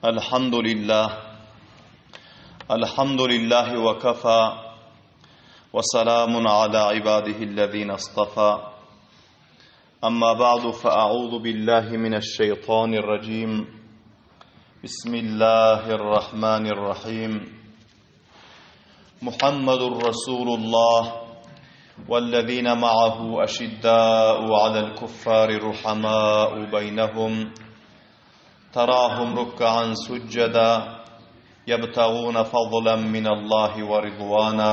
الحمد لله وكفى وسلام على عباده الذين اصطفى أما بعد فأعوذ بالله من الشيطان الرجيم بسم الله الرحمن الرحيم محمد رسول الله والذين معه أشداء على الكفار رحماء بينهم تراهم ركعا سجدا يبتغون فضلا من الله ورضوانا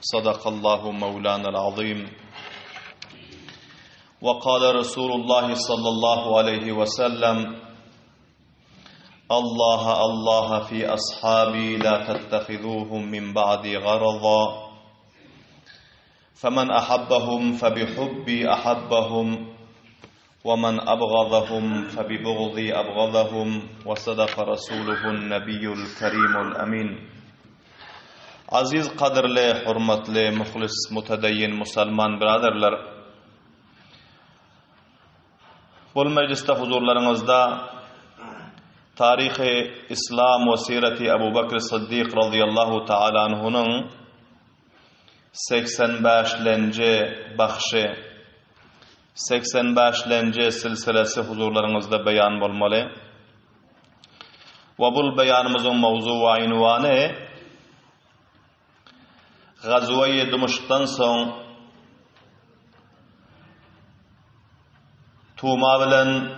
صدق الله مولانا العظيم. وقال رسول الله صلى الله عليه وسلم الله الله في أصحابي لا تتخذوهم من بعدي غرضا فمن أحبهم فبحبي أحبهم ومن أبغضهم فببغضي أبغضهم وصدق رسوله النبي الكريم الأمين. Aziz qadrli, hurmatli, muxlis, mutadayyin musulmon birodarlar, bu meclisde huzurlarınızda tarihi İslam ve sirati Abu Bakr Siddiq radıyallahu ta'ala anhu'nun 85-lenci baxşı 85-lenci silsilesi huzurlarınızda beyan bolmaly. Ve bu beyanımızın mavzu ve ünvanı Gazve-i Dimashq'tan soň Tuma bilen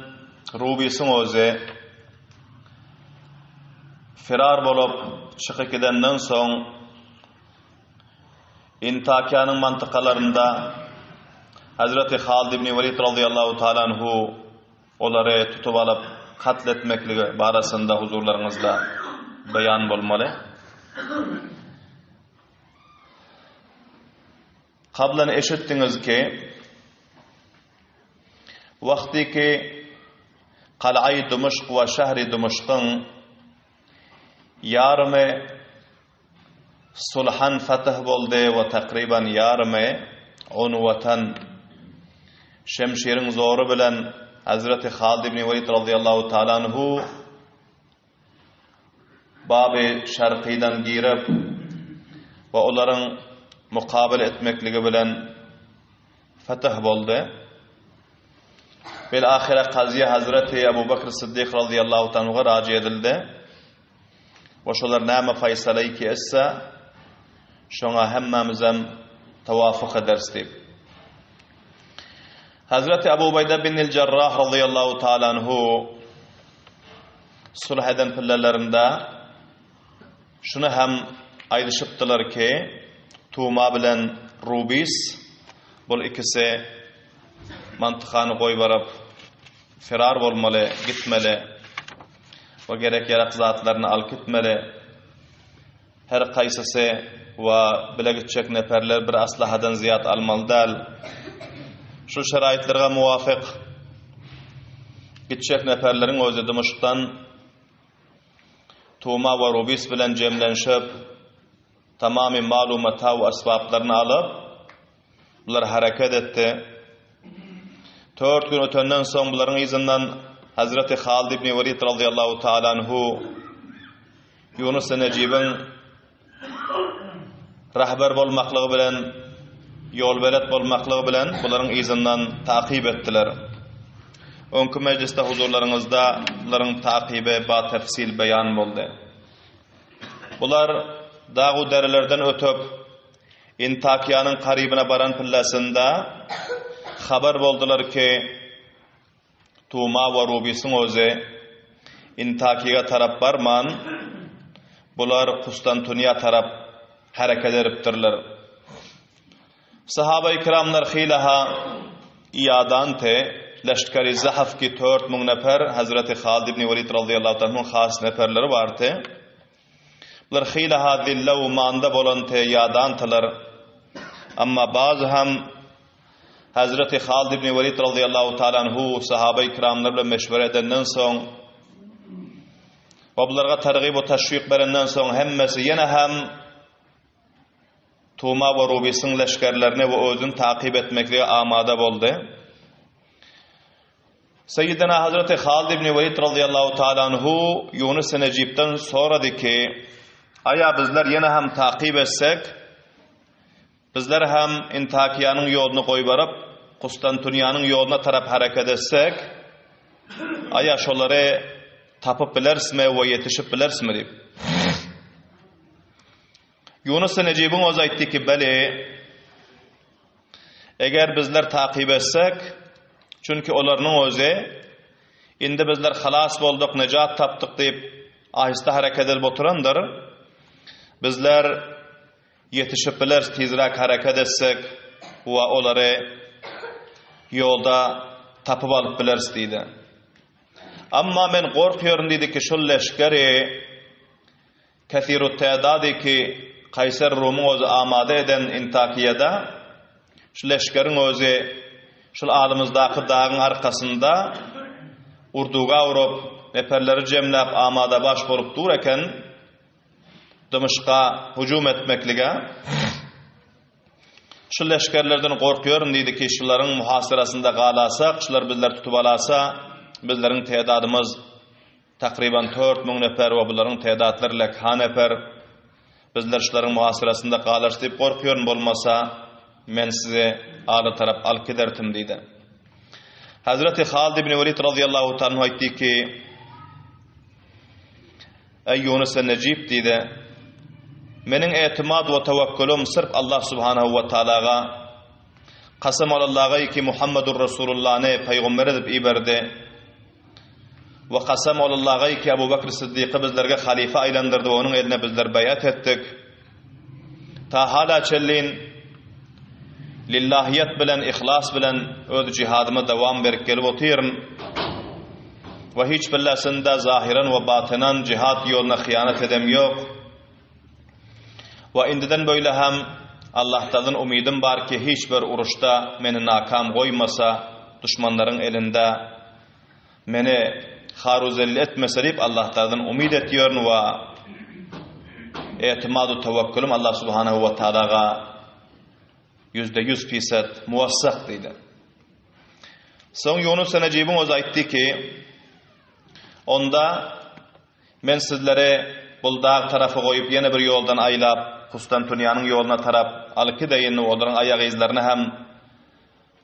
Rubisin özü firar bolup çykyp gidenden soň Intakiýanyň mantykalarynda Hazreti Halid ibn Velid radıyallahu ta'ala anhu olary tutup alıp katletmekligi barasında huzurlarınızda beyan bolmaly. Qablan eşitdiňiz ki wagty ki Qal'a-y Dimashq we şähri Dimashqyň ýarmy sulhan fatah boldy we takriban ýarmy unwatan şemşirin zoru bilen Hazreti Halid ibn Velid radıyallahu ta'ala anhu baby şarqydan girip we olaryň muqabil etmekligi bilen fatah boldy. Bil ahire qaziye Hazreti Abu Bakr Siddiq radıyallahu ta'ala anhu'a raci edildi. Ve şolar näme faýsalaý ki esse şoňa hemmemiz hem tawafuk edersdik. Hazreti Abu Ubeyde bin el-Cerrah radıyallahu ta'ala anhu sulh eden pillerlerinde şunu hem aýdyşypdylar ki Tuma bilen Rubis bol ikisi mantykany goýup barap firar bolmaly, gitmeli we gerek zatlaryny alyp gitmeli. Her qaysysy we bile gitjek neferler bir aslahadan ziyat almaly däl. Şu şeraitlerge muwafiq gitjek neferleriň özü Dimashqdan Tuma we Rubis bilen jemlenşip tamamy malumata we asbablaryny alyp bular hareket etdi. 4 gün ötenden soň bularyň izinden Hazreti Halid ibn Velid radıyallahu ta'ala anhu Yunus Necibin rahber bolmaklygy bilen yol belet bolmaklygy bilen bularyň izinden takyp etdiler. Öňkü meclisde huzurlaryňyzda bularyň takyby ba tefsil beyan boldy. Bular dağı derelerden ötöp Intakiýanyň karybyna baran pillasynda habar boldular ki Tuma we Rubisiň özü Intakiýa tarap barman, bular Kustantiniýa tarap hareket edipdirler. Sahaba-i kiramlar hilaha iadante leşkeri zahaf ki 4000 nefer Hazreti Halid ibn Velid radıyallahu anhu'nun has neferleri bardy. Bular hilaha dilla we manda bolante iadantylar. Amma bazı hem Hazreti Halid ibn Velid radıyallahu ta'ala anhu sahaba-i kiramlar bilen meşwere edenden soň we bularga targib we teşwik berenden soň hemmesi ýene hem Tuma we Rubisiň leşkerlerini we özüni takyp etmeklige amada boldy. Seyyidina Hazreti Halid ibn Velid radıyallahu ta'ala anhu Yunus Necip'ten soradı ki aya bizler yine hem takip etsek, bizler hem İntakiyanın yolunu koy barıp Konstantiniyyanın yoluna taraf hareket etsek, aya şoları tapıp bilersmi ve yetişip bilersmi deyip. Yunus Necip'in öz aytdı ki beli, eğer bizler takip etsek, çünkü onların özü, indi bizler halas bolduk, necat taptık deyip ahista hareket edip oturandır. Bizler yetişip bileriz, tizrak hareket etsek ve onları yolda tapıp alıp bileriz deydi. Amma ben korkuyorum dedi ki şu leşkeri kethiru te'dadi ki Kayser Rum'u özü amade eden İntakiyada şu leşkerin özü şu alımızdaki dağın arkasında urduga vurup neferleri cemlap amada baş bolup dururken Dımışqa hücum etmeklige şu leşkerlerden korkuyorum dedi ki şuların muhasirasında qalasak, şular bizler tutup alasa bizlerin te'dadımız takriban 4000 nefer ve bunların te'datları lekha nefer. Bizler şuların muhasirasında qalarız deyip korkuyorum, bolmasa men size alı taraf alıp gidertim dedi. Hazreti Halid ibn Velid radıyallahu ta'ala aytdı ki ey Yunus Necip dedi, menin etimad ve tevekkulum sırf Allah subhanahu ve ta'alaga qasam Allah'a ki Muhammedur Resulullah'ı peygamber edip iberdi ve qasam Allah'a ki Ebu Bekir Sıddık'ı bizlerge halife aylandırdı ve onun eline bizler bayat ettik. Ta hala çellin lillahiyet bilen, ihlas bilen öz cihadıma devam berip gelip otuyrun ve hiç billasında zahiren ve batınan cihat yoluna hıyanet edem yok. Ve indiden böyle hem Allah'tan umidim var ki hiçbir uruşta meni nakam koymasa, düşmanların elinde meni haruzelli etmese deyip Allah'tan umid ediyorum ve etimadu tevekkülüm Allah subhanahu ve ta'alaga %100% muvassak dedi. Son Yunus Necip'in öz aytdı ki onda men sizlere bu dağ tarafı koyup yine bir yoldan aylap Konstantiniyyanın yoluna taraf alıp gideyin, onların ayak izlerini hem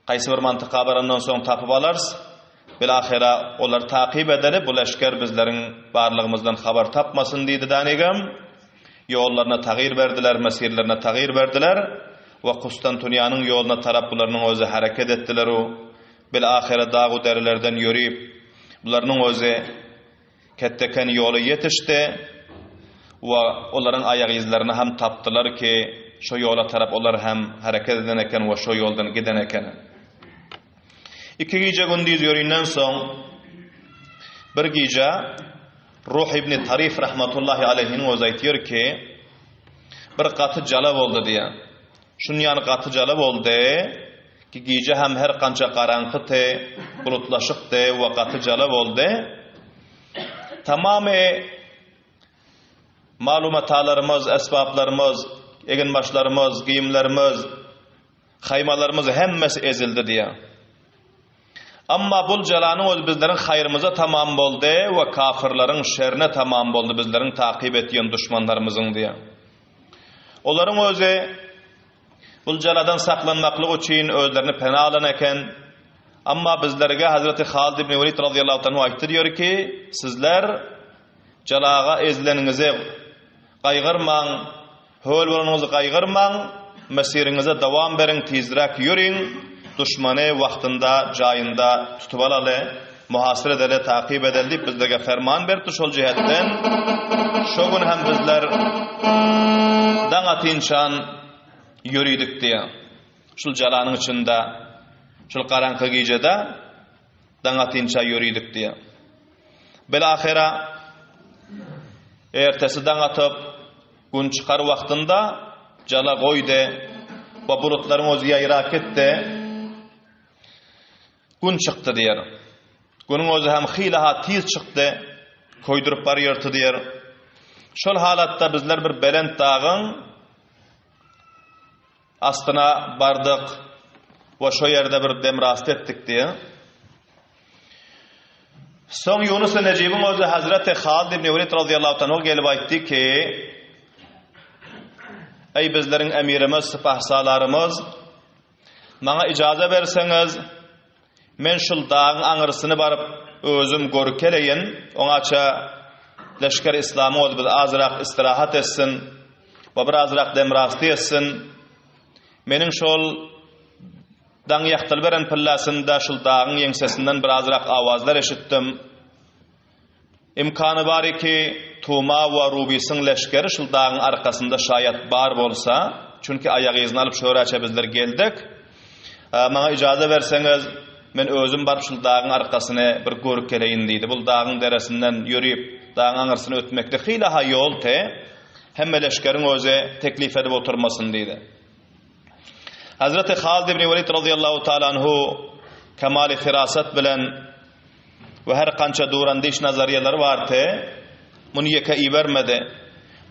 qaysı bir mantıqa barandan soň tapıp alars. Bilahira onlar takip edilip bu leşker bizlerin barlığımızdan haber tapmasın deydi danigam. Yollarına tağyir verdiler, mesirlerine tağyir verdiler ve Konstantiniyyanın yoluna taraf bularının özü hareket ettiler. Bilahira dağı derilerden yürüyüp bularının özü ketteken yolu yetişti. Ve onların ayak izlerini hem taptılar ki şu yola taraf onlar hem hareket eden eken ve şu yoldan giden eken. İki gece gündüz yürüyünden son bir gece Ruh İbni Tarif rahmetullahi aleyhinin öz aytıyor ki bir katı jalab oldu diye. Şunun yani katı jalab oldu ki gece hem her kança karanlık te, bulutlaşık te ve katı jalab oldu. Tamamı malumatalarımız, esbablarımız, egin başlarımız, giyimlerimiz, haymalarımız hemmesi ezildi diye. Amma bul jalanın öz bizlerin hayrımıza tamam boldu ve kafirlerin şerine tamam boldu bizlerin takip ettiğin düşmanlarımızın diye. Onların özü bul jaladan saklanmaklık için özlerini penalan eken, amma bizlerge Hazreti Halid ibn Velid radıyallahu anh aytdı diyor ki sizler jalaga ezileninizi qaygırmaň, höl bolunuňyzy qaygyrmaň, mesirinize dowam beriň, tizrak ýüriň, düşmany wagtynda, jaýynda tutup alaly, muhasir edeli, takip edeli diýip bizlerge ferman berdi şol jihetden. Şo gün hem bizler daňa tinçan ýürüdik diýe. Şol jalanyň içinde, şol garaňky gijede daňa tinçan ýürüdik diýe. Belahira ertesidan atıp gün çıkar vaktinde jala goýdy we bulutlaryň özü ýaýrak etdi. Gün çykdy diýer. Günüň özü hem hilaha tiz çykdy, koýdurup barýardy diýer. Şol halatda bizler bir belent dağın astyna bardyk we şo ýerde bir demrast etdik diýe. Son Yunus Necib'in özü Hazreti Halid ibn Velid radıyallahu anh gelip aytdı ki: "Ey bizlerin emirimiz, sipahsalarımız, bana icazə berseniz, men şul dağın aňyrsını barıp özüm görüp keleyin, oňaça leşker İslamı ol bir azrak istirahat etsin, we bir azrak demrasty etsin. Meniň şol daň ýaktyl beren pillasynda şul dağın ýeňsesinden bir azrak awazlar eşitdim. İmkany bar ki Tuma we Rubisyň leşkeri şul dağın arkasynda şaýat bar bolsa, çünki aýagyňyzy alyp şöhraça bizler geldik. Bana icazə verseňiz, men özüm barıp şul dağın arkasyny bir görüp keleyin" diýdi. Bul dağın deresinden ýürüp dağın aňyrsyny ötmekde hylaha ýol te, hemme leşkeriň öze teklif edip oturmasyn diýdi. Hazreti Halid ibn Velid radıyallahu ta'ala anhu kemali firasat bilen ve her kança durandiş nazariyaları vardı. Bunu yeka ivermedi.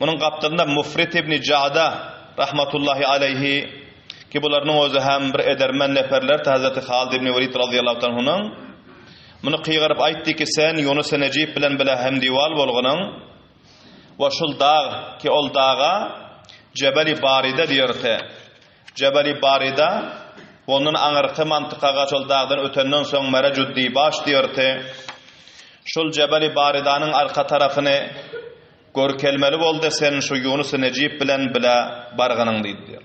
Bunun kaptığında Mufrit ibn Ca'da rahmatullahi aleyhi ki bularının özü hem bir edermen neferler Hazreti Halid ibn Velid radıyallahu anhu'nun bunu kıygarıp aytti ki sen Yunus Necib bilen bile hem dival bolğunun ve şul dağ ki ol dağa Cebeli Baride diyordu. Cebeli Baride onun aňyrky mantykaga şol dağdan ötenden soň Merejuddi baş diyordu. Şol Cebeli Baridanyň arka tarafyny görkelmeli boldy sen şu Yunus Necib bilen bile bargynyň diýdi.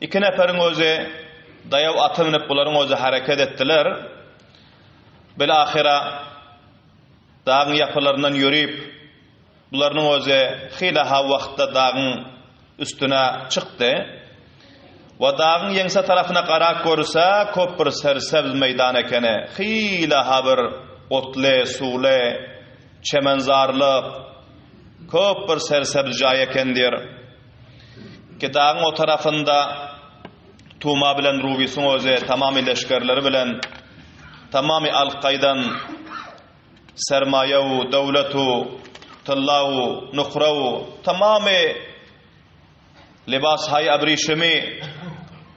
İki neferin özü dayaw aty minip bularyň özü hareket etdiler. Belahira dağın yapılarından yürüyüp bularyň özü hylaha wagtda dağın üstüne çykdy. Ve dağın ýeňse tarafına qarak görse köp bir sersebz meýdan ekeni, hylaha bir otly, suwly, çemenzarlyk, köp bir sersebz jaý ekendir. Ki dağın o tarafında Tuma bilen Rubisyň öze tamamy leşkerleri bilen tamamy Al-Qaydan sermayewu, dowlatu, tillawu, nukrawu, tamamy libas hay abrişimi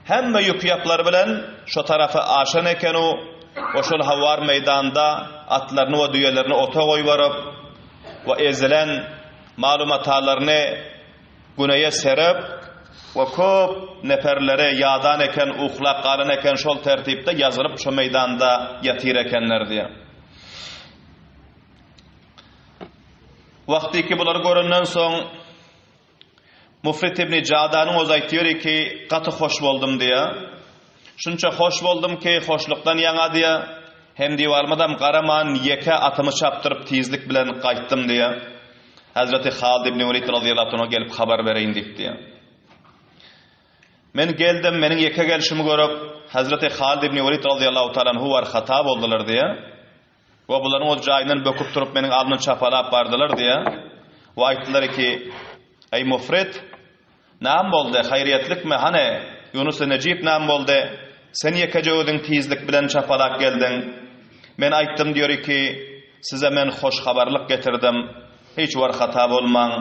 hemme ýükýaplar bilen şu tarafy aşan eken o şol hawar meýdanda atlaryny we düýelerini ota goýup baryp we ezilen malumatlaryny güneýe serip ve köp neferlere yadan eken, uhlak galan eken şol tertipde yazılıp şu meydanda yatir ekenler diye. Vakti ki bular göründen soň Mufrit ibn Cadanyň öz aýtýar ki gaty hoş boldum diye. Şunça hoş boldum ki hoşlukdan ýaňa diye hem diwarmydam garaman yeke atymy çaptyryp tizlik bilen gaýtdym diye. Hazreti Halid ibn Velid radıyallahu anh gelip habar bereyin diýdi. Men geldim, meniň yeke gelişimi görüp Hazreti Halid ibn Velid radıyallahu ta'ala anhu var hata boldular diye. Ve bularyň o jaýyndan böküp turup meniň alnyny çapalap bardylar diye. Ve aýtdylar ki: "Ey Mufrit, näme boldy? Haýryýetlikmi? Hane Yunus Necib näme boldy? Sen yeke jöwüdiň tizlik bilen çapalap geldin." Men aýtdym diýär ki: "Size men hoş habarlyk getirdim. Hiç war hata bolmaň.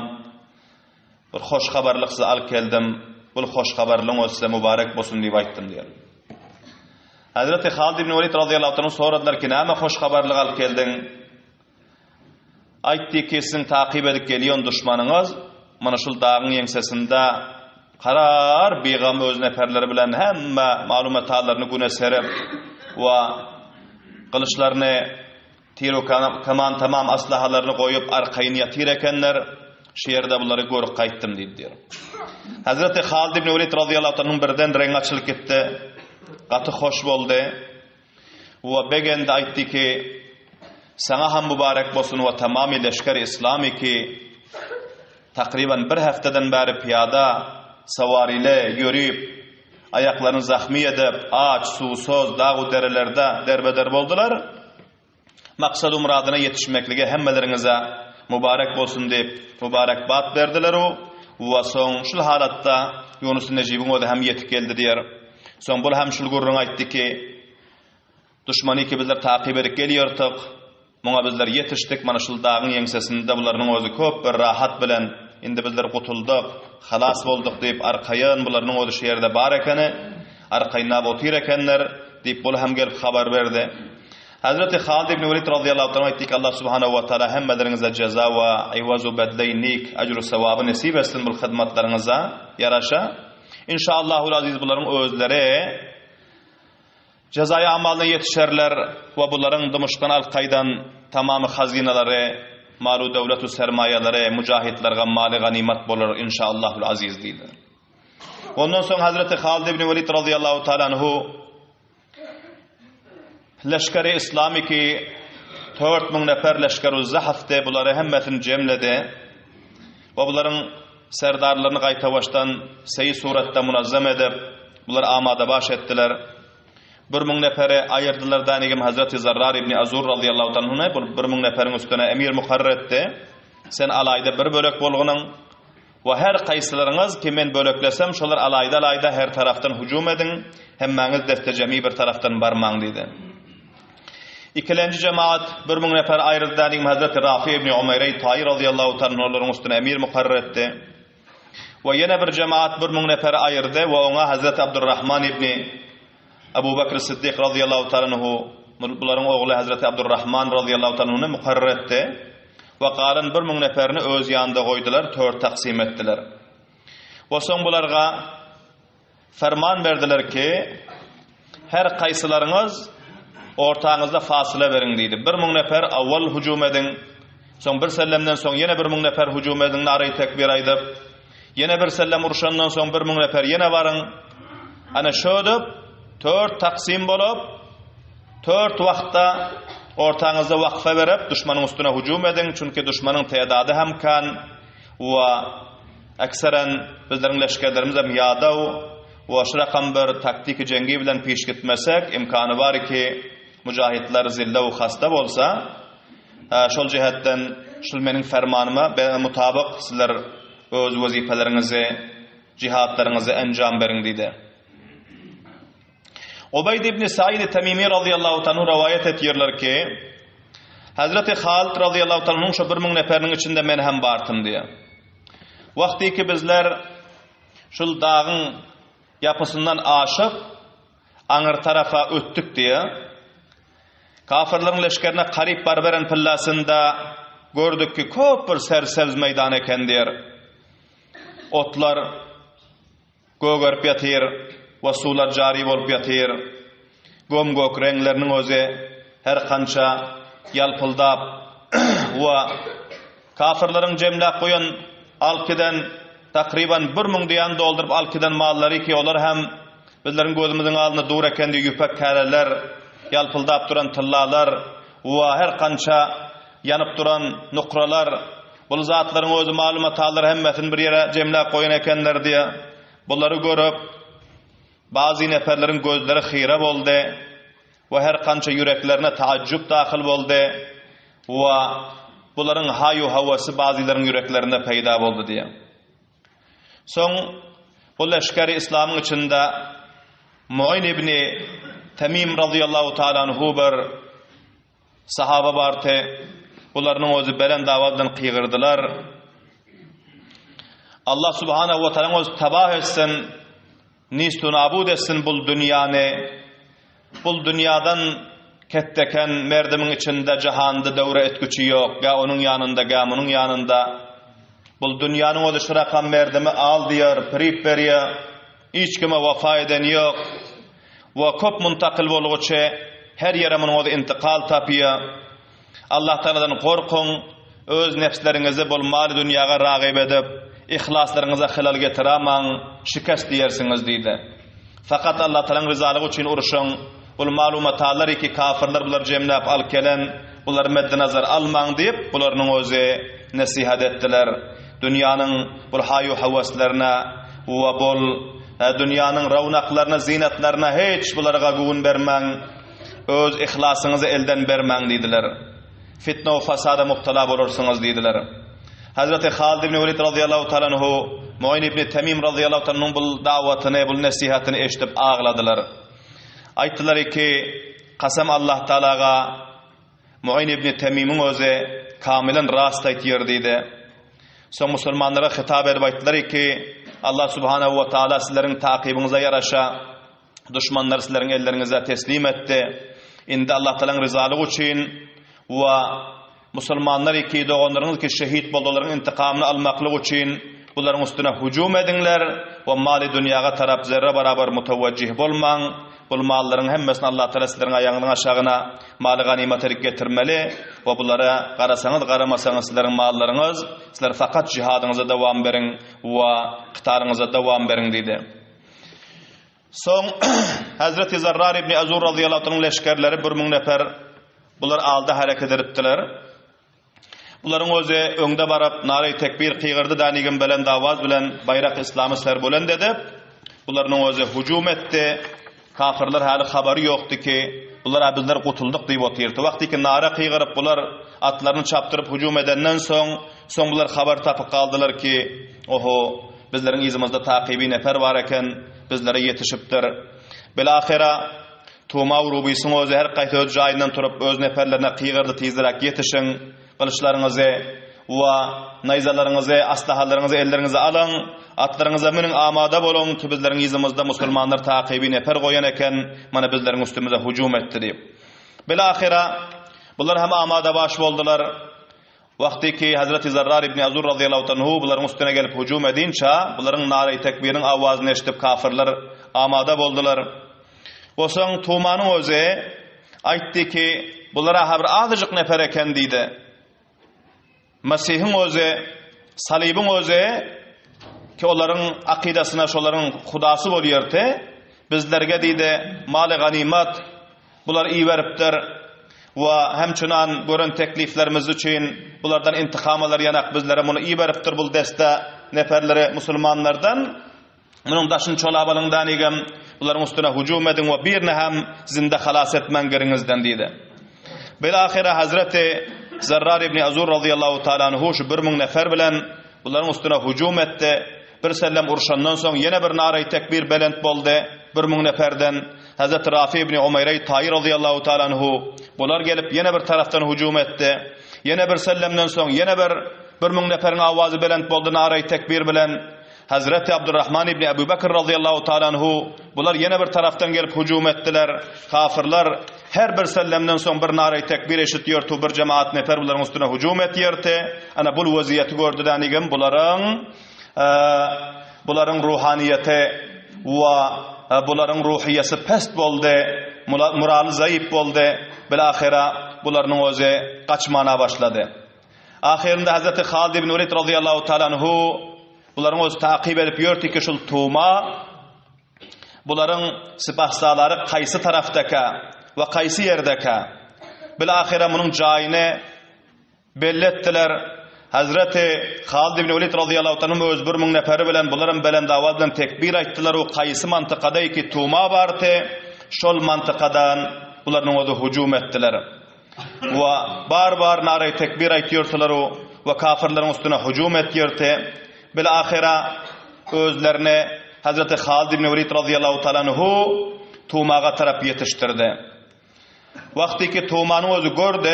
Bir hoş habarlyk size alyp geldim. Bul hoş habarlyň olsa mübarek bolsun" diýip aýtdym diýär. Hazreti Halid ibn Velid radıyallahu anh soradylar ki: "Näme hoş habarlyk alyp geldin?" Aýtdy ki: "Siň takyp edip gelýän düşmanyňyz mana şul dağın ýeňsesinde karar beýgam öz neferleri bilen hemme malumatlaryny güne serip we kılıçlaryny tiro kaman tamam aslahalaryny goýup arkaýyn ýatyr ekenler. Şu ýerde bulary görüp gaýtdym" diýdiler. Hazreti Halid ibn Velid radıyallahu anh birden reň açylyp gitdi. Gaty hoş boldy. We begende aýtdy ki: "Sana ham mübarek bolsun we tamamy leşker islamy ki takriban bir haftadan beri piyada savarile yürüyüp ayaklaryny zahmy edip aç, suwsuz, dağ we derelerde derbeder boldular. Maksad umradyna yetişmekligi hemmeleriňize mübarek bolsun" diýip mübarek bat berdiler o. Wa soň şul halatda Yunus Necib'iň öde hem yetip geldi diýer. Soň bul hem şul gurrun aýtdy ki: "Düşmany ki bizler takyp edip gelýärdik. Muňa bizler yetişdik, mana şul dağın ýeňsesinde bularyň özi köp bir rahat bilen indi bizler gutuldyk, halas boldyk" diýip arkaýyn bularyň özi şu ýerde bar ekeni, arkaýynap otyr ekenler diýip bul hem gelip habar berdi. Hazreti Halid ibn Velid radıyallahu anh ettik Allah subhanahu ve teala hemmelerinize ceza ve ivazu bedleynik ecru sevabı nasip etsin bu hizmetlerinize yaraşa. İnşallahul aziz bunların özleri cezaya amalına yetişerler ve bunların dımışkan al-kaydan tamamı hazineleri, malu devletu sermayeleri, mücahitlerine mali ganimet bulur inşallahul aziz deydi. Ondan sonra Hazreti Halid ibn Velid radıyallahu ta'ala anhu leşkeri İslami ki 4000 nefer leşkeri zahafte bunları hemmetini cemledi ve bunların serdarlarını qaytavaştan seyi surette munazzam edip bunları amada baş ettiler. 1000 neferi ayırdılar danigim Hazreti Zarrar ibn Azur radıyallahu anh'a 1000 neferin üstüne emir mukarrer etti. Sen alayda bir bölük bolğunun ve her qaysylarınız ki men bölöklesem şolar alayda her taraftan hücum edin hemmeniz deftecemi bir taraftan barmaň dedi. İkilenci cemaat 1000 nefer ayrıldı danigim Hazreti Rafi ibn Umayr Tayi radıyallahu anh'ın üstüne emir mukarrer etti. Ve yine bir cemaat 1000 nefer ayırdı ve ona Hazreti Abdurrahman ibn Abu Bakr Siddiq radıyallahu ta'ala anhu bunların oğlu Hazreti Abdurrahman radıyallahu ta'ala anhu'nu mukarrer etti. Ve qalan 1000 neferini öz yanında koydular, 4 taksim ettiler. Ve son bularga ferman verdiler ki her qaysylarınız ortağınızda fasıla verin deydi. 1000 nefer avval hücum edin. Son bir sellemden son yine 1000 nefer hücum edin, narayı tekbir aydıp. Yine bir sellem urşandan son 1000 nefer yine varın. Ana şöyle 4 taksim bolup 4 vaqtda ortağınızda vakfa verip düşmanın üstüne hücum edin. Çünkü düşmanın tedadı hem kan ve aksaren bizlerin leşkerlerimiz hem yadav ve aşıraqam bir taktik cengi bilen piş gitmesek imkanı var ki mücahitler zille ve hasta bolsa şol cihetten şol menin fermanıma mutabık sizler öz vazifelerinizi cihatlarınızı encam verin dedi. Ubayd ibn Sa'id Temimi radıyallahu anhu rivayet etýärler ki Hazreti Halid radıyallahu anhu'nun şu 1000 neferinin içinde men hem bartım diye. Wagty ki bizler şul dağın yapısından aşıp aňyr tarafa öttük diye kafirlerin leşkerine qarip barberen pillasında gördük ki köp bir sersevz meydan eken diýer. Otlar gögerip ýatyr, ve sular jari bolup ýatyr. Gömgök reňleriniň özi her kança yalpıldap ve kafirlerin jemläp goýan alkydan takriban 1000 diýen doldurup alkydan mallary ki olar hem bizleriň gözümizden aldyna dur eken diýip ýüpek käleler, yalpıldap duran tyllalar we her kança yanıp duran nukralar bu zatlaryň özi malumat aldyr hemmetini bir ýere jemläp goýan ekenler diýe. Bulary görüp bazı neferlerin gözleri xira boldy ve her kança yüreklerine taaccüp dahil boldy ve buların hayu havası bazıların yüreklerinde peyda boldy diye. Son bu leşkeri İslam'ın içinde Mu'in ibn Temim radıyallahu ta'ala anhu bir sahaba bartı. Bularının özü belen davadan qiyğırdılar. Allah subhanahu ve ta'ala öz tabah etsin, nistu nabud etsin bul dünyanı. Bul dünyadan ketteken merdimin içinde cihanda devre etküçü yok. Ga onun yanında, ga bunun yanında. Bul dünyanın o dışırakan merdimi al diyor, prip veriyor. Hiç kime vafa eden yok. Ve köp muntakil bolğuçe her yere bunun o da intikal tapıyor. Allah Teala'dan korkun. Öz nefslerinizi bul mali dünyaya rağib edip ihlaslarınıza hilal getiraman, şikast diyersiniz deydi. Fakat Allah Teala'nın rızalığı için uruşun. Bul malumatlar ki kafirler bular cemlap al kelen, bular medde nazar alman deyip bularının özü nasihat ettiler. Dünyanın bul hayu havaslarına ve bul dünyanın ravnaqlarına, zinetlerine hiç bularga güvün bermen, öz ihlasınızı elden bermen deydiler. Fitne ve fasada muhtala bolursunuz deydiler. Hazreti Halid ibn Velid radıyallahu ta'ala anhu, Mu'in ibn Temim radıyallahu ta'ala anhu'nun bu davatını, bu nasihatini eşitip ağladılar. Ayttılar ki, qasam Allah Teala'ga Mu'in ibn Temim'in özü kamilen rast aytýar deydi. Son musulmanlara hitap edip ayttılar ki, Allah subhanahu wa ta'ala sizlerin takibinize yaraşa düşmanlar sizlerin ellerinize teslim etti. indi Allah Teala'nın rızalığı için ve Müslümanlar iki doğanlarınız ki şehit bolduların intikamını almaklığı için bunların üstüne hücum edinler ve mali dünyaya taraf zerre beraber mutevajjih bolman. Bu malların hemmesini Allah Teala sizlerin ayağının aşağına malı ganimet getirmeli ve bunlara qarasanız qaramasanız sizlerin mallarınız sizler fakat cihadınıza devam verin ve kıtarınıza devam verin dedi. Son Hazreti Zerrar ibn Azur radıyallahu anh'ın leşkerleri 1000 nefer bunlar alda hareket ediptiler. Bunların özü öňde barap nara-i tekbir qıygırdı danigin bilen davaz bilen bayrak İslam'ı serbolen dedi. Bunların özü hücum etti. Kafirler hali habari yoktu ki bunlar bizler kutulduk deyip oturdu. Vakti ki nara qıygırıp bunlar atlarını çaptırıp hücum edenden son bunlar haber tapıp kaldılar ki oho bizlerin izimizde takibi nefer var eken bizlere yetişiptir. Bilahira Tuma urubisin özü her qayta öz jayından turup öz neferlerine qıygırdı tezdirek yetişin. Kılıçlarınızı ve nayzalarınızı, aslahalarınızı ellerinize alın. Atlarınıza minin amada bolun ki bizlerin izimizde Müslümanlar takibi nefer koyan eken mana bizlerin üstümüze hücum etti deyip. Bilahira bunlar hem amada baş boldular. Vakti ki Hazreti Zerrar ibn Azur radıyallahu anhu bunların üstüne gelip hücum edince bunların nara-i tekbirin avazını eşitip kafirler amada boldular. O son Tuma'nın özü aytti ki bunlara haber azıcık nefer eken deydi. Mesih'in özü, salibin özü ki onların akidasına şoların hudası bolýardy. Bizlerge deydi malı ganimat bular iyi veripdir ve hemçinan gören tekliflerimiz için bulardan intikamalar yanak bizlere bunu iyi veripdir bul deste neferleri Müslümanlardan. Bunun daşın çolabalından igem buların üstüne hücum edin ve birini hem zinde halas etmen gerinizden deydi. Bilahira Hazreti Zerrar ibn Azur radıyallahu ta'ala anhu şu 1000 nefer bilen bunların üstüne hücum etti. Bir sellem urşandan soň yine bir nara-i tekbir belent boldu 1000 neferden. Hazreti Rafi ibn Umayr Tayi radıyallahu ta'ala anhu bular gelip yine bir taraftan hücum etti. Yine bir sellemden soň yine bir 1000 neferin avazı belent boldu nara-i tekbir bilen. Hazreti Abdurrahman ibn Ebu Bekir radıyallahu ta'ala anhu bular yine bir taraftan gelip hücum ettiler. Kafirler her bir sellemden soň bir nara-i tekbir eşitýärdi, bir cemaat nefer buların üstüne hücum etýärdi. Ana bul vaziyeti gördü danigim buların ruhaniyeti ve buların ruhiyesi pest boldu, morali zayıf boldu. Bilahira buların özü kaçmana başladı. Ahirinde Hazreti Halid ibn Velid radıyallahu ta'ala anhu buların özü takip edip yörtü ki şul Tuma buların sipahsaları qaysı taraftaka ve qaysı yerdaka bilahira bunun jayını belli ettiler. Hazreti Halid ibn Velid radıyallahu ta'ala öz 1000 neferi bilen buların belen davazdan tekbir ayttılar o qaysı mantıqada ki Tuma bardı şol mantıqadan buların özü hücum ettiler. Ve bar nara-i tekbir aytıyorlar ve kafirlerin üstüne hücum etýärdi. Bilahira özlerine Hazreti Halid ibn Velid radıyallahu ta'ala anhu Tuma'ga taraf yetiştirdi. Vakti ki Tuma'nın özü gördü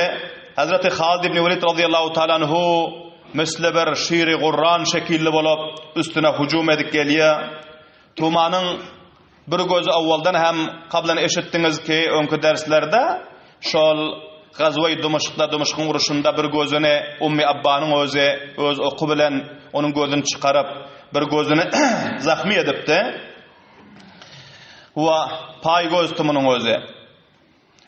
Hazreti Halid ibn Velid radıyallahu ta'ala anhu misli bir şiiri Qur'an şekilli bolup üstüne hücum edip gelýär. Tuma'nın bir gözü awvaldan hem qablan eşitdiniz ki öňkü derslerde şol Gazway Dimashqda uruşunda bir gözüne Ummi Abba'nın öz oku bilen onun gözünü çıkarıp bir gözünü zahmi edipdi. Ve pay göz tumunun özü.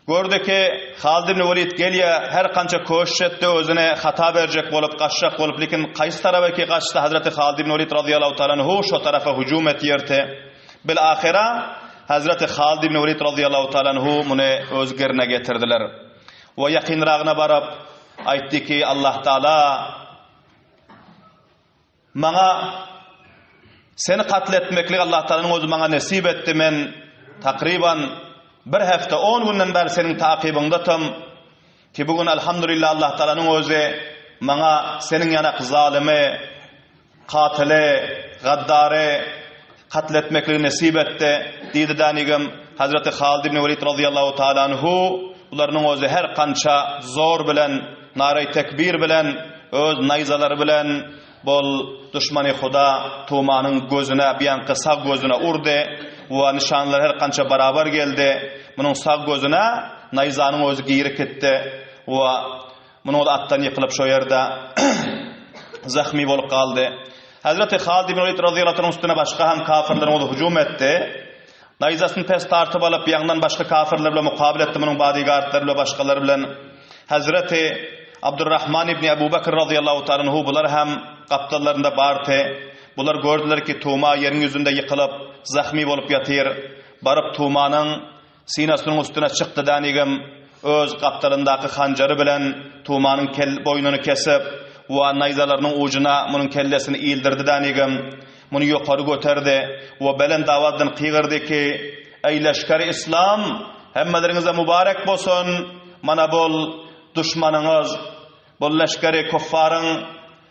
Gördü ki Halid ibn Velid gelýär her kança köşüş etdi özüne hata berjek bolup gaçşak bolup lekin qaýsy tarafa ki gaçdy Hazreti Halid ibn Velid radıyallahu ta'ala anhu şu tarafa hücum etýärdi. Bilahira Hazreti Halid ibn Velid radıyallahu ta'ala anhu muny öz gerine getirdiler. Ve yakınrağına barıp aytti ki Allah Teala bana seni katletmeklik Allah Teala'nın özü bana nasip etti. Men takriban bir hafta 10 günden beri senin takibindetim ki bugün elhamdülillah Allah Teala'nın özü bana senin yanak zalimi, katili, gaddari katletmeklik nasip etti. Dedi danigim Hazreti Halid ibn Velid radıyallahu ta'ala anhu bularning özü her kança zor bilen nara-i tekbir bilen öz nayzalary bilen bol düşmani Huda Tuma'nın gözüne biyanqı sağ gözüne urdu ve nişanlar her kança beraber geldi. Bunun sağ gözüne nayzanın özü giyri ketdi we muny atdan ýyklyp şo ýerde zahmi bolup kaldy. Hazreti Halid ibn Velid radıyallahu anh üstüne başka hem kafirlerin olu hücum etti. Nayzasını pes tartıp alıp yandan başka kafirlerle mukabil etti. Bunun bodyguardlarıyla başkaları bilen. Hazreti Abdurrahman ibn Ebu Bekir radıyallahu anh bular hem kaptallarında bartı. Bular gördüler ki Tuma yerin yüzünde yıkılıp zahmi bolup yatır. Barıp Tuma'nın sinasının üstüne çıktı danigim. Öz kaptalındaki hancarı bilen Tuma'nın boynunu kesip ve nayzalarının ucuna bunun kellesini eğildirdi danigim. Bunu yukarı götürdü ve belen davadan kıygırdı ki ey leşkeri İslam hemmelerinize mübarek bolsun. Mana bol düşmanınız bol leşkeri kuffarın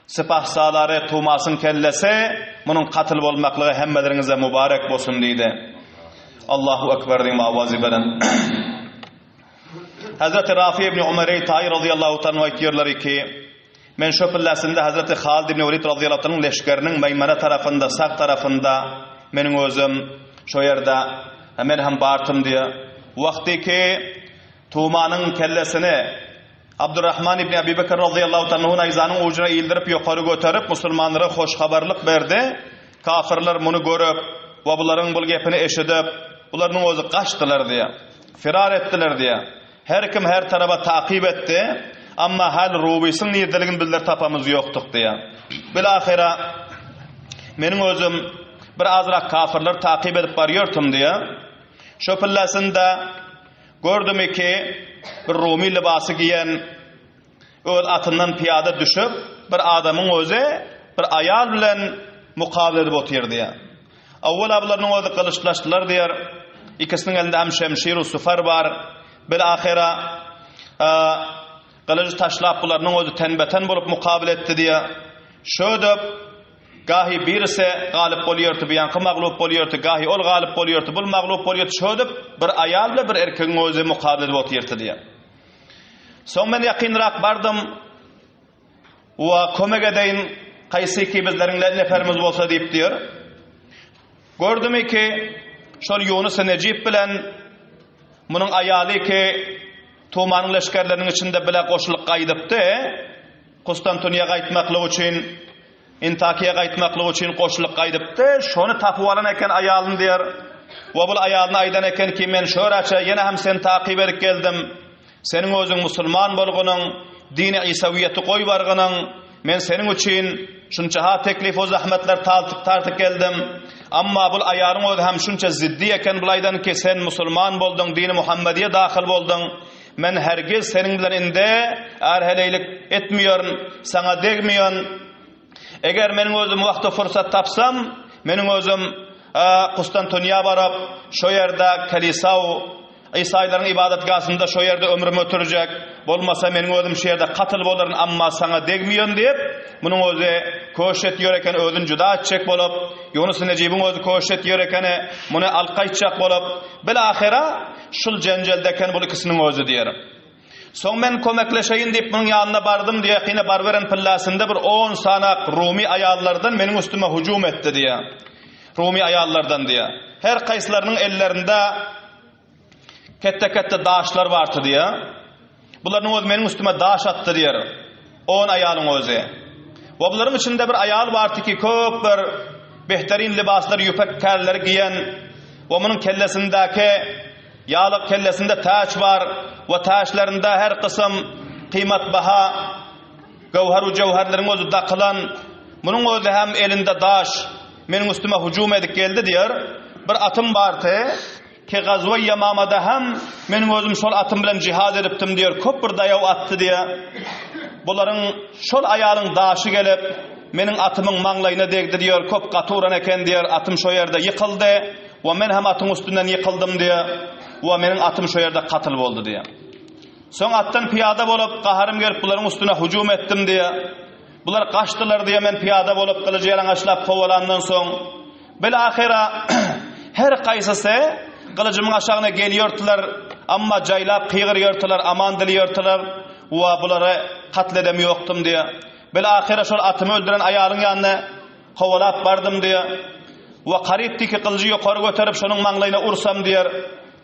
sipahsalary Tumasın kellesi bunun katıl bolmaklığı hemmelerinize mübarek bolsun deydi. Allahu ekber diýip awazy bilen. Hazreti Rafi ibn Umar Tayi radıyallahu anh aytýarlar ki men şo pillasinde Hazreti Halid ibn Velid radıyallahu anh leşkerinin meymana tarafında, sağ tarafında menin özüm şo ýerde men hem bartım diye. Wagty ki Tuma'nın kellesini Abdurrahman ibn Abi Bekir radıyallahu anh nayzanyň ucuna eğildirip ýokary göterip musulmanlara hoş habarlyk berdi. Kafirler bunu görüp we bularyň bu gepini eşidip bularnyň özü kaçdylar diye. Firar etdiler diye. Her kim her tarafa takip etti. Amma hal rubisin niýetligini bildir tapamyz ýokdyk diye. Bilahira menin özüm bir azrak kafirler takip edip barýartym diye. Şo pillasynda gördüm ki bir Rumi libasy giyen öz atından piyada düşüp bir adamın özü bir ayal bilen mukabil edip otyr diye. Awwala bularyň özü kılıçlaşdylar diye. İkisiniň elinde hem şemşir we sufar bar. Bilahira kılıcı taşlap bularının özü tenbeten bolup mukabil etti diye. Şöyle gahi birisi galip bolýardy, biýanky maglup bolýardy, gahi ol galip bolýardy, bul maglup bolýardy. Şöyle bir ayal bilen bir erkegiň özü mukabil edip otyrdy diye. Soň men ýakynrak bardym we kömek edeýin gaýsy ki bizleriň neferimiz bolsa diýip diýer. Gördüm ki şol Yunus Necip bilen munyň ayaly ki Tuma'nın leşkerlerinin içinde bile koşulup kaydıptı. Konstantiniýa gaýtmaklyk üçin, Intakiýa gaýtmaklyk üçin koşulup kaydıptı. Şonu tapyp alan eken ayalyn diýer. We bul ayalyny aýdan eken ki men şöraça ýene hem seni takip edip geldim. Seniň özüň musulman bolgunyň, dini İsawiýeti goý bargynyň, men seniň üçin şunça ha teklif we zahmetler tartyp geldim. Amma bul ayalyň özü hem şunça ziddi eken bulaydan ki sen musulman boldun, dini Muhammediýe daxil boldun. Men hergiz senin bilen inde arheleylik etmiyorn, sana degmiyorn. Eger meniň özüm wagty fursat tapsam, meniň özüm Konstantiniýa barap, şo ýerde kelisaw İsaýlaryň ibadatgahynda şo ýerde ömrümi ötürjek. Bolmasa meniň özüm şo ýerde katyl bolaryn, amma sana degmiyorn diýip, munyň özü köşet ýör eken özüni juda etjek bolup, Yunus Necibiň özü köşet ýör ekeni muny alqaýtjak bolup, bilahira şul jenjeldeken bu ikisiniň özü diýerim. Soň men kömekleşeýin diýip munyň ýanyna bardym diýe, ýene barberen pillasynda bir 10 sanak Rumi ayallardan meniň üstüme hüjum etdi diýe. Rumi ayallardan diýe. Her gaýsylarynyň ellerinde kette daşlar bardy diýe. Bularyň özü meniň üstüme daş atdy diýer. 10 ayalyň özü. Ve bularyň içinde bir ayal bardy ki köp bir behterin libaslar, yüpek kärler giyen ve munyň kellesindäki ýalyk kellesinde taç var ve taçlarynda her kısım kıymatbaha gowhar we jawharlaryň özü dakylan. Munyň özü hem elinde daş meniň üstüme hüjum edip geldi diýer. Bir atym bardy ki Gazwa-y Yamamada hem meniň özüm şol atym bilen jihad edipdim diýer. Köp bir daýaw atdy diýer. Bularyň şol ayalyň daşy gelip meniň atymyň maňlaýyna degdi diýer. Köp gaturan eken diýer. Atym şo ýerde ýykyldy we men hem atyň üstünden ýykyldım diýer. We meniň atym şo ýerde katyl boldy diýer. Soň atdan piyada bolup gaharym gelip bularyň üstüne hüjum etdim diýer. Bular kaçdylar diýe men piyada bolup kılıjy ýalaňaçlap kowalandan soň bilahira her gaýsysy kılıjymyň aşagyna gelýärdiler, amma jaýlap kıýgyrýardylar, aman dilýärdiler we bulary katl edemýokdym diýe. Bilahira şol atymy öldüren ayalyň ýanyna kowalap bardym diýe. We garypdy ki kılıjy ýokary göterip şonuň maňlaýyna ursam diýer.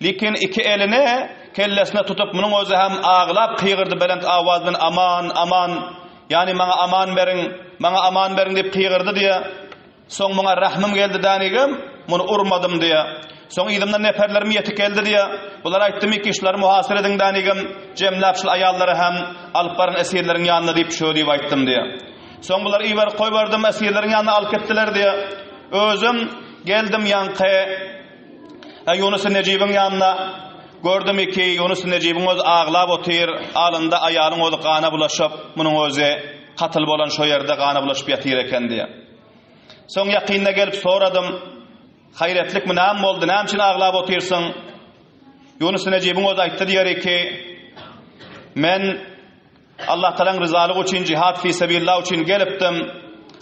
Lekin iki elini kellesine tutup munun özü hem ağlap kıygırdı belent avazdan aman aman, yani bana aman verin deyip kıygırdı diye. Son bana rahmim geldi danigim, bunu urmadım diye. Son idimden neferlerim yetik geldi diye. Bular ayttım ki işler muhasir edin danigim, cemlapşıl ayalları hem alıp esirlerin yanına deyip şöyle ayttım diye. Son bular iver koy vardım esirlerin yanına alıp ettiler diye. Özüm geldim yankı Yunus Necib'in yanına. Gördüm ki Yunus Necib'in öz ağlap otur, alında ayalın odu qana bulaşıp, bunun özü katıl bolan şo yerde qana bulaşıp yatır eken diye. Son yakınına gelip soradım, hayretlik mi näme boldu, näme için ağlap otursun? Yunus Necib'in öz aytdı diýer ki, men Allah Teala'nın rızalığı için, cihad fi sabilillah için gelipdim,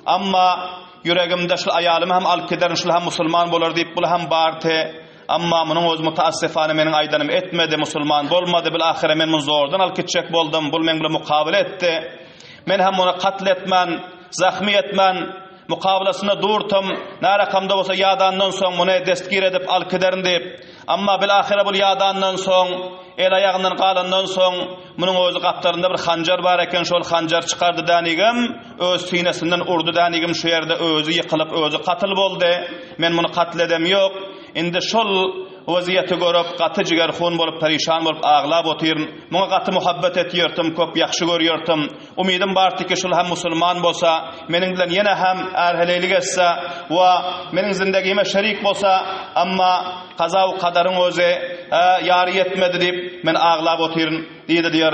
amma yüregimde şu ayalım hem alkiderin şu hem musulman bolar deyip bul hem bartı, amma munun öz mutaassifane menin aydanım etmedi, musulman bolmadı, bil ahire men mun zordan alkitçek boldum, bul men bile mukabele etti. Men hem onu katletmen, zahmi etmen, mukabelasına durtum, ne rakamda olsa yadandan son bunu destgir edip alkiderin deyip, amma bil ahire bul yadandan son, el ayağından qalandan son, bunun özü kaptarında bir hancar var eken, şol hancar çıkardı danigim, öz sinesinden urdu danigim, şu yerde özü yıkılıp özü katıl boldu, men bunu katledem yok. Indi şol vaziyeti görüp gatı jiger hun bolup perişan bolup ağlap oturun. Muňa gatı muhabbet etýärdim, köp ýaxşy görýärdim. Umidim bardy ki şol hem musulman bolsa, meniň bilen ýene hem erheleylik etse we meniň zindagime şerik bolsa, amma qaza we qadaryň özü ýary etmedi diýip men ağlap oturun diýdi diýer.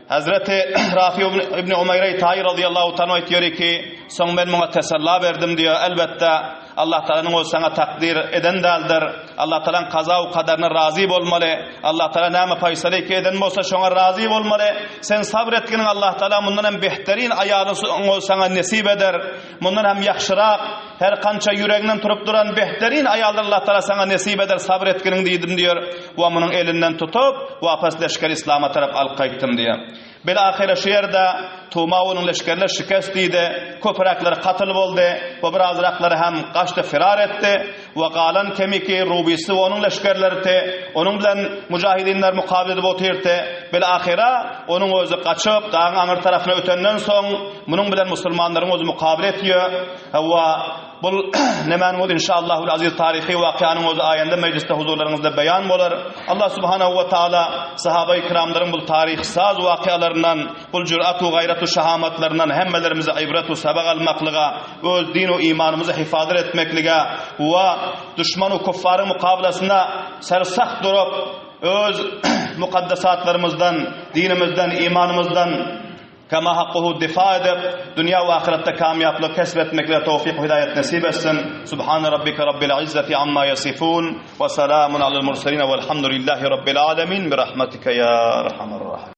Hazreti Rafi ibn Umayr Tayi radıyallahu ta'ala aytýar ki, soň men muňa tesella berdim diýär. Elbetde Allah Teala'nın o sana takdir eden daldır. Allah Teala'nın kaza ve kaderine razı bolmaly. Allah Teala näme faysala eden bolsa şoňa razı bolmaly. Sen sabretginin Allah Teala mundan hem behterin ayalyň o sana nesip eder. Mundan hem ýaxşyrak, her kança yüreginden turup duran behterin ayallar Allah Teala sana nesip eder, sabretginin diýdim diýär. Wa munun elinden tutup wa pasleşker İslam'a tarap alyp gaýtdym diýär. Belahire şu yerde Tumawunyň leşkerler şikest diýdi, köpüraklar katyl boldy, we bir azrakları hem gaçdy, firar etdi. We galan kemiki Rubisi onuň leşkerleri onuň bilen mujahidinler mukabele edip oturdy. Belahire onuň özü gaçyp daň aňyr tarafyna ötenden soň munyň bilen musulmanlaryň özü mukabele etýär. We bul nemen bol inşallahul aziz tarihi wakyanyň özü aýanda mecliste huzurlaryňyzda beyan bolar. Allah subhanahu we taala sahaba-i kiramlaryň bul tarih saz wakyalaryndan, bul jur'at we gaýrat şahamatlarından hemmelerimize ibret ve sabak almaklığa, öz din ve imanımızı hifazet etmekliğe ve düşman ve kuffarın mukabelasına sersak durup öz mukaddesatlarımızdan, dinimizden, imanımızdan kema hakkuhu difa edip dünya ve ahirette kamyaplık kesbetmekle tevfik ve hidayet nasip etsin. Subhan rabbika rabbil izzati amma yasifun ve selamun alel murselin velhamdülillahi rabbil alemin bi rahmetike ya erhamer rahim.